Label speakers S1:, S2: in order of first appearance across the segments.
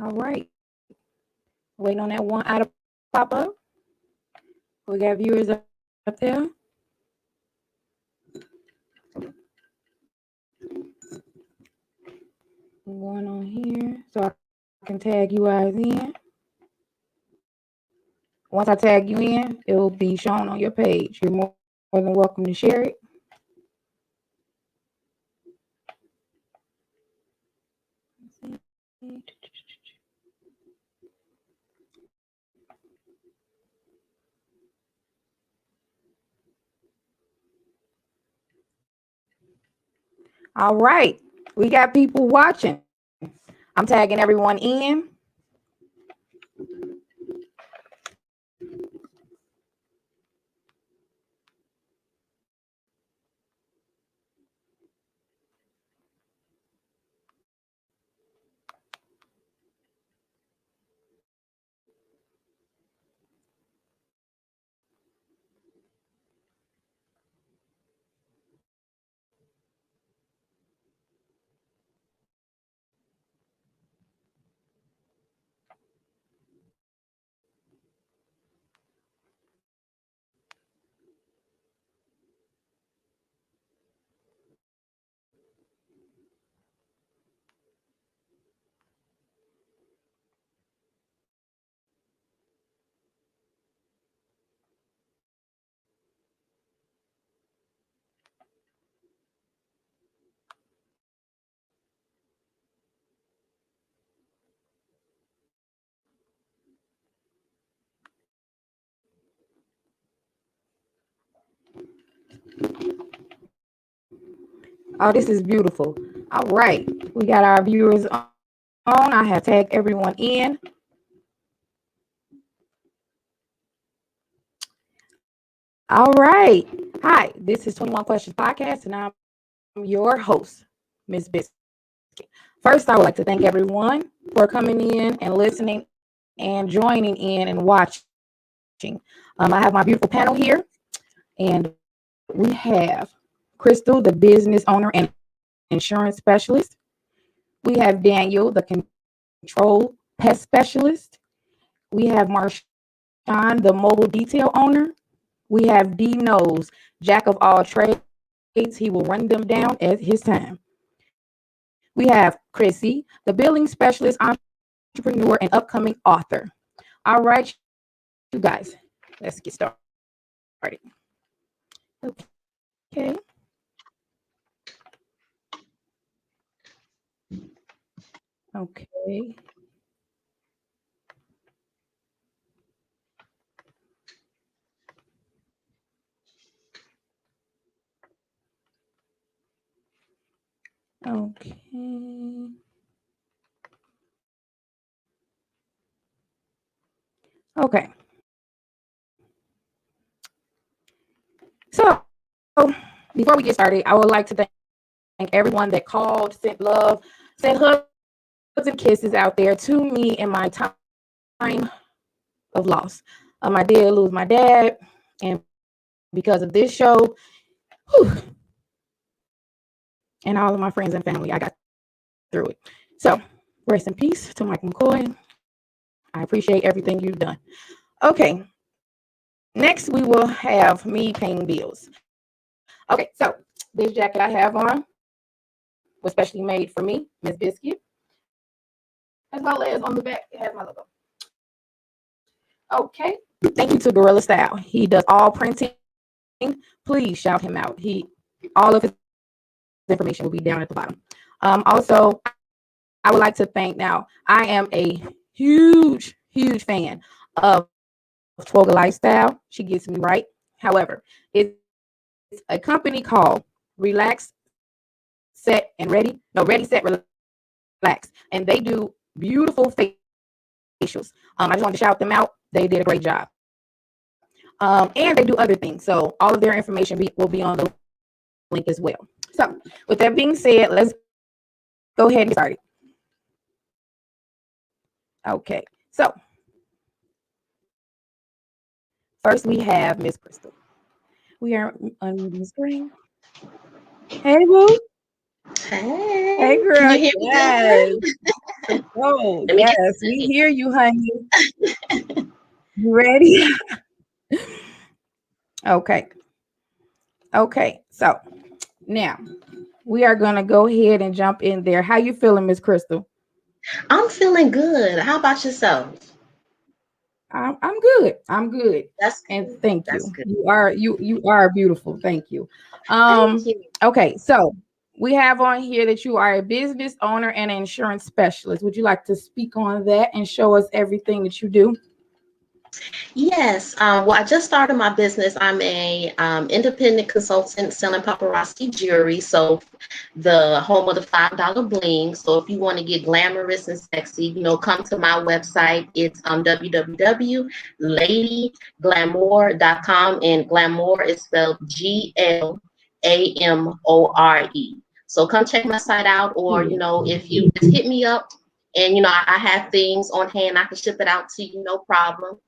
S1: All right. Waiting on that one eye to pop up. We got viewers up there. I'm going on here so I can tag you guys in. Once I tag you in, it will be shown on your page. You're more than welcome to share it. All right. We got people watching. I'm tagging everyone in. Oh, this is beautiful. All right. We got our viewers on. I have tagged everyone in. All right. Hi, this is 21 Questions Podcast, and I'm your host, Miss Biscuit. First, I would like to thank everyone for coming in and listening and joining in and watching. I have my beautiful panel here, and we have Crystal, the business owner and insurance specialist. We have Daniel, the control pest specialist. We have Marshawn, the mobile detail owner. We have D Nose, jack of all trades. He will run them down at his time. We have Chrissy, the billing specialist, entrepreneur, and upcoming author. All right, you guys, let's get started. Okay. Okay. Okay. Okay. So before we get started, I would like to thank everyone that called, sent love, sent hugs and kisses out there to me in my time of loss. I did lose my dad, and because of this show, whew, and all of my friends and family, I got through it. So, rest in peace to Mike McCoy. I appreciate everything you've done. Okay, next we will have me paying bills. Okay, so this jacket I have on was specially made for me, Miss Biscuit, as well as on the back it has my logo. Okay, thank you to Gorilla Style. He does all printing. Please shout him out. All of his information will be down at the bottom. Also, I would like to thank now. I am a huge fan of Twoga Lifestyle. She gets me right. However, it's a company called Relax, Set, and Ready. No, Ready, Set, Relax. And they do beautiful facials. I just wanted to shout them out. They did a great job. And they do other things. So all of their information will be on the link as well. So with that being said, let's go ahead and get started. Okay. So first we have Miss Crystal. We are unmuting the screen. Hey, boo. Hey,
S2: Hey, can
S1: girl.
S2: you hear me
S1: Yes.
S2: good?
S1: Oh,
S2: Let me get
S1: yes. We
S2: settled.
S1: hear you, honey. You ready? Okay. Okay. So now we are gonna go ahead and jump in there. How you feeling, Miss Crystal?
S2: I'm feeling good. How about yourself?
S1: I'm good. I'm good.
S2: That's
S1: And
S2: good.
S1: thank
S2: That's
S1: you.
S2: good.
S1: You are beautiful. Thank you.
S2: Thank you.
S1: Okay, so we have on here that you are a business owner and an insurance specialist. Would you like to speak on that and show us everything that you do?
S2: Yes. Well, I just started my business. I'm a independent consultant selling paparazzi jewelry. So the home of the $5 bling. So if you want to get glamorous and sexy, come to my website. It's www.ladyglamour.com, and glamour is spelled Glamore. So come check my site out, or
S1: Period.
S2: if you just hit me up, and I have things on hand, I can ship it out to you, no problem.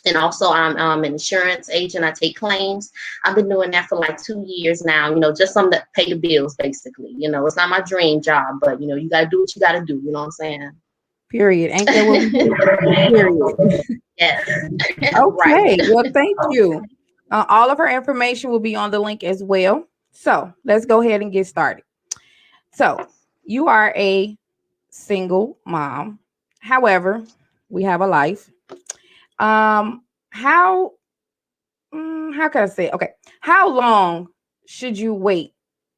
S2: And also, I'm an insurance agent. I take claims. I've been doing that for like 2 years now, just something to pay the bills, basically. It's not my dream job, but, you got to do what you got to do. You know what I'm
S1: Period. Ain't that what we
S2: saying?
S1: do? Period.
S2: Yes. Right.
S1: Okay. Well, thank you. All of her information will be on the link as well. So let's go ahead and get started. So you are a single mom. However, we have a life. How how can I say? Okay, how long should you wait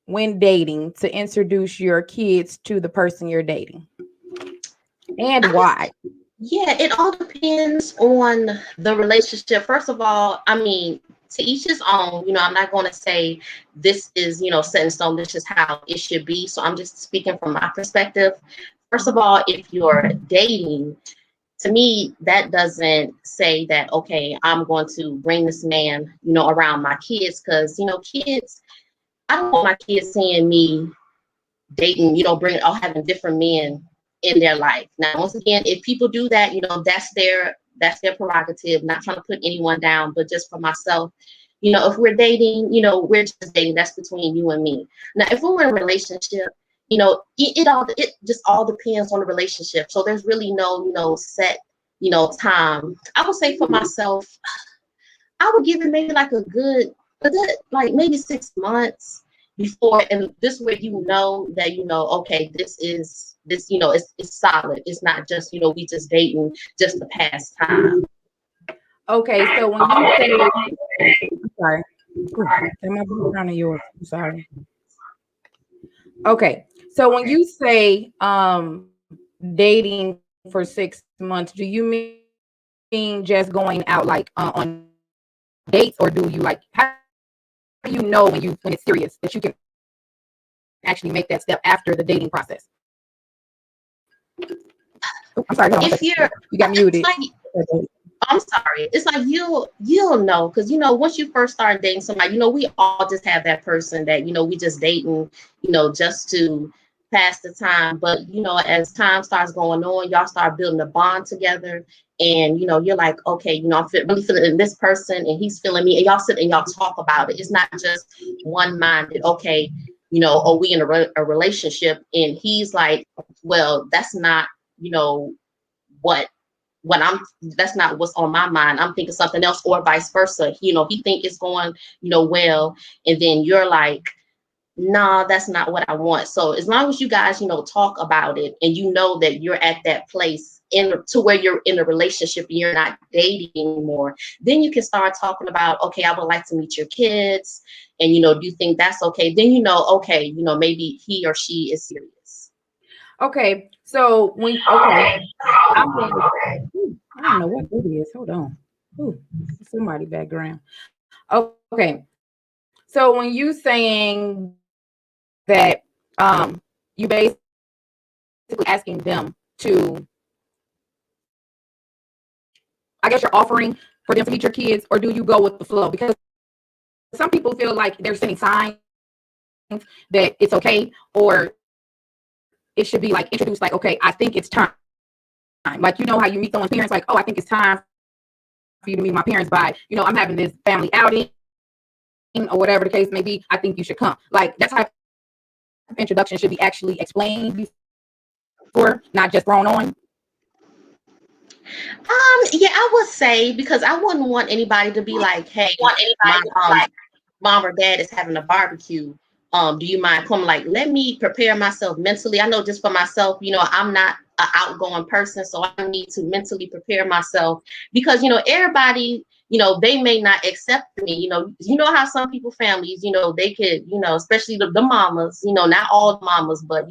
S1: when dating to introduce your kids to the person you're dating, and
S2: I guess,
S1: why?
S2: yeah, it all depends on the relationship. First of all, I mean, to each his own. I'm not going to say this is, set in stone. This is how it should be. So I'm just speaking from my perspective. First of all, if you're dating, to me, that doesn't say that, okay, I'm going to bring this man, around my kids, because, kids, I don't want my kids seeing me dating, bring or having different men in their life. Now, once again, if people do that, that's their prerogative. Not trying to put anyone down, but just for myself, if we're dating, we're just dating. That's between you and me. Now, if we're in a relationship, it just all depends on the relationship. So there's really no, set, time. I would say for myself, I would give it maybe like a good like maybe 6 months before, and this way that okay, it's solid. It's not just we just dating just to pass time.
S1: Okay, so when you say, I'm sorry, ooh, am I background of yours? I'm sorry. Okay, so when you say dating for 6 months, do you mean just going out like on dates, or do you like how do you know when it's serious that you can actually make that step after the dating process? Oh, I'm sorry, hold on one
S2: If
S1: second.
S2: you're
S1: You got
S2: it's
S1: muted.
S2: like I'm sorry. It's like you'll know, because once you first start dating somebody, we all just have that person that we just dating, just to pass the time. But as time starts going on, y'all start building a bond together, and you're like, okay, I'm really feeling this person, and he's feeling me, and y'all sit and y'all talk about it. It's not just one minded. Okay, are we in a relationship? And he's like, well, that's not what I'm that's not what's on my mind. I'm thinking something else, or vice versa. He think it's going, well, and then you're like, nah, that's not what I want. So as long as you guys, talk about it, and that you're at that place to where you're in a relationship and you're not dating anymore, then you can start talking about, okay, I would like to meet your kids, and do you think that's okay? Then okay, maybe he or she is serious.
S1: Okay, so when okay, I'm gonna. Ooh, I don't know what it is. Hold on. Ooh, somebody background. Okay, so when you saying that, you basically asking them to, I guess you're offering for them to meet your kids, or do you go with the flow? Because some people feel like they're sending signs that it's okay, or it should be like introduced like, okay, I think it's time. Like, you know how you meet someone's parents, like, oh, I think it's time for you to meet my parents by, I'm having this family outing or whatever the case may be. I think you should come. Like, that's how I feel like it should be. introduction should be actually explained before, not just thrown on?
S2: Yeah, I would say, because I wouldn't want anybody to be like, "Hey, my mom or dad is having a barbecue. Do you mind coming?" Like, let me prepare myself mentally. I know just for myself, I'm not an outgoing person, so I need to mentally prepare myself, because everybody, they may not accept me. You know how some people families, they could, especially the mamas, not all the mamas, but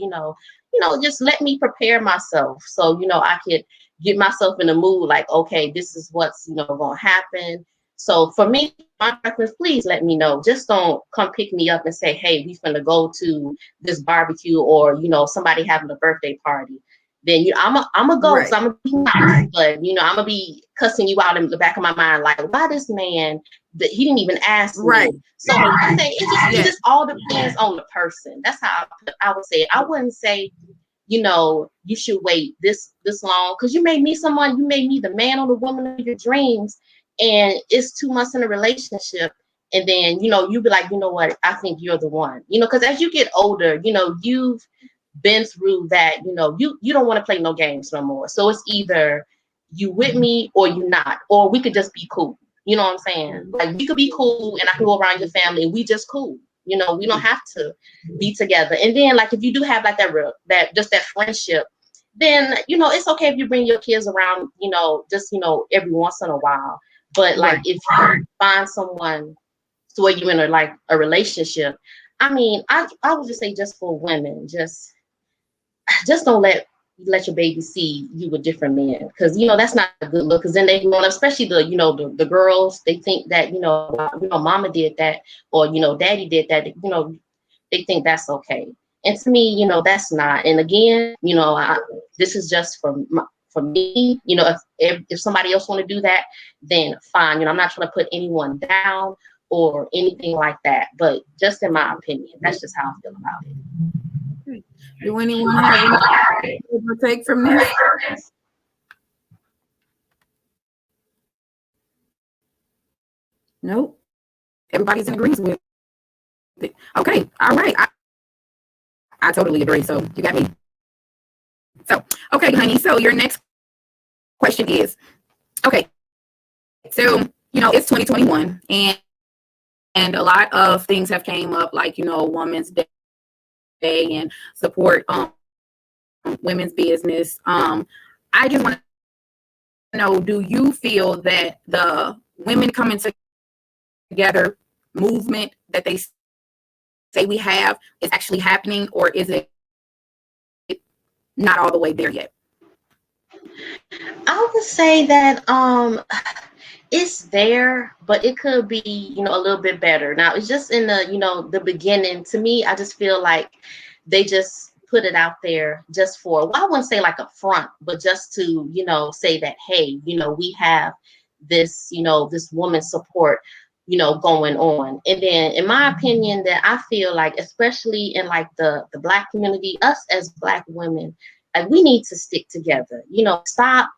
S2: just let me prepare myself, so I could get myself in the mood, like, okay, this is what's gonna happen. So for me, my preference, please let me know. Just don't come pick me up and say, "Hey, we finna go to this barbecue," or somebody having a birthday party. Then I'm a go, because
S1: Right.
S2: I'm gonna be nice, but I'm gonna be cussing you out in the back of my mind, like, why this man that he didn't even ask
S1: Right.
S2: me. So I say it
S1: Yes.
S2: just all depends on the person. That's how I would say it. I wouldn't say you should wait this long, because you may meet someone, you may meet the man or the woman of your dreams, and it's 2 months in a relationship, and then you be like, what, I think you're the one, because as you get older, you've been through that, you don't want to play no games no more. So it's either you with me or you not, or we could just be cool. You know what I'm saying? Like, we could be cool, and I can go around your family, and we just cool. We don't have to be together. And then, like, if you do have like that friendship, then it's okay if you bring your kids around, just every once in a while. But like,
S1: Right.
S2: if you find someone to where you're in a relationship, I mean, I would just say, just for women, just don't let your baby see you with different men, because that's not a good look. Because then they grow up, especially the girls, they think that mama did that, or daddy did that, they think that's okay. And to me, that's not. And again, this is just for me. If somebody else want to do that, then fine. I'm not trying to put anyone down or anything like that. But just in my opinion, that's just how I feel about it.
S1: Do anyone have anything to take from this? Nope. Everybody's in agreement with it. Okay. All right. I totally agree. So you got me. So, okay, honey. So your next question is, okay. So, it's 2021, and a lot of things have came up, like, Women's Day and support women's business. I just want to know, do you feel that the women coming together movement that they say we have is actually happening, or is it not all the way there yet?
S2: I would say that it's there, but it could be, a little bit better. Now, it's just in the beginning. To me, I just feel like they just put it out there just for, well, I wouldn't say like a front, but just to, say that, hey, we have this woman support, going on. And then, in my opinion, that I feel like, especially in like the Black community, us as Black women, like, we need to stick together. Stop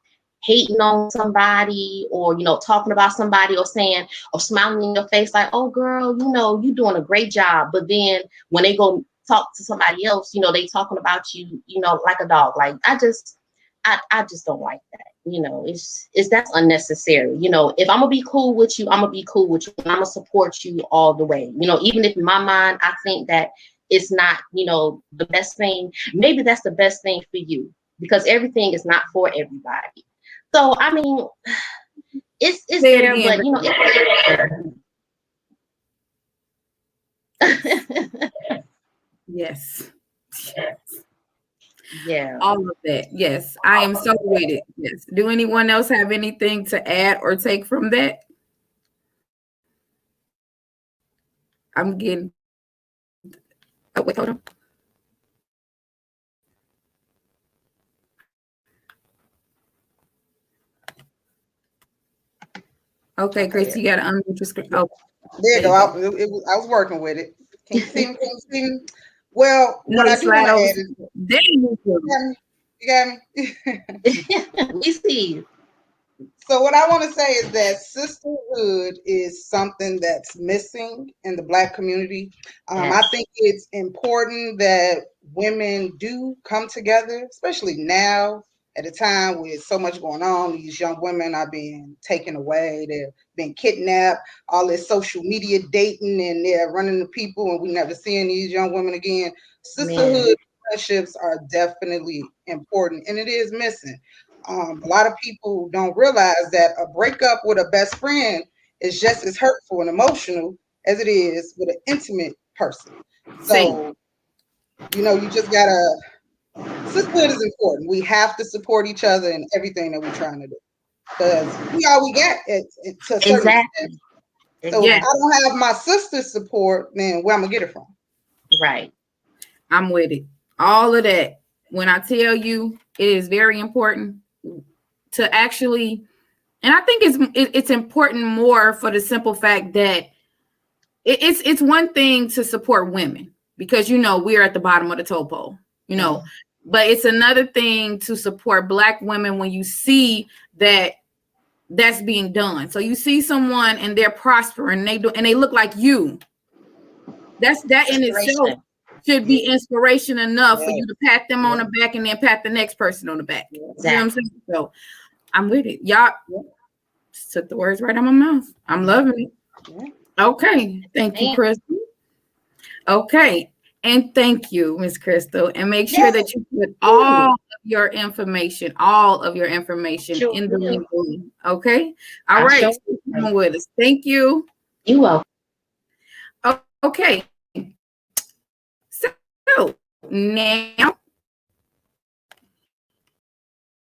S2: hating on somebody, or talking about somebody, or saying, or smiling in your face like, "Oh, girl, you doing a great job," but then when they go talk to somebody else, they talking about you, like a dog. Like, I just don't like that. It's that's unnecessary. If I'm gonna be cool with you, I'm gonna be cool with you, and I'm gonna support you all the way. Even if in my mind I think that it's not, the best thing, maybe that's the best thing for you, because everything is not for everybody. So I mean, it's
S1: Say it
S2: there,
S1: again.
S2: but
S1: Yes.
S2: yeah.
S1: All of that. Yes. I am so with it. Yes. Do anyone else have anything to add or take from that? I'm getting. Oh, wait, hold on. Okay, Chris,
S2: Okay.
S1: you got to unmute your screen. Oh,
S3: There you
S1: there
S3: go.
S1: you go.
S3: I was working with it. Can you see me? Can you see me? Well,
S1: No,
S3: what
S1: you
S3: I do want
S1: slide
S3: to
S1: over.
S3: add is,
S1: There you go.
S3: you got me? You got me?
S2: We see you.
S3: So what I want to say is that sisterhood is something that's missing in the Black community. I
S2: Yes.
S3: think it's important that women do come together, especially now at a time with so much going on. These young women are being taken away, they're being kidnapped, all this social media dating, and they're running to people, and we never seeing these young women again.
S2: Man.
S3: Sisterhood friendships are definitely important, and it is missing. A lot of people don't realize that a breakup with a best friend is just as hurtful and emotional as it is with an intimate person.
S1: See,
S3: So, you just gotta, sisterhood is important. We have to support each other in everything that we're trying to do because we all we got to a certain extent.
S2: Exactly.
S3: So if
S1: yeah,
S3: I
S2: Exactly.
S3: don't have my sister's support, then where I'm gonna get it from?
S2: Right.
S1: I'm with it. All of that. When I tell you, it is very important to actually, and I think it's important more for the simple fact that it's one thing to support women because we're at the bottom of the toll pole, but it's another thing to support Black women when you see that that's being done. So you see someone and they're prospering, and they look like you. That in itself
S2: Inspiration.
S1: should be
S3: Yeah,
S1: inspiration enough for
S3: yeah,
S1: you to pat them on
S3: yeah,
S1: the back and then pat the next person on the back.
S3: yeah,
S1: You know what I'm
S2: Exactly.
S1: saying? So I'm with it. Y'all
S3: yeah,
S1: took the words right out of my mouth. I'm
S3: yeah,
S1: loving it.
S3: yeah.
S1: Okay. Thank you,
S2: Man.
S1: Chris. Okay. And thank you, Miss Crystal. And make sure
S3: Yes,
S1: that you put
S3: too.
S1: all of your information
S2: Sure
S1: in the
S2: will.
S1: link room. Okay. All
S2: I
S1: right.
S2: sure
S1: Stay
S2: will.
S1: tuned with us. Thank you.
S2: You welcome.
S1: Okay. So now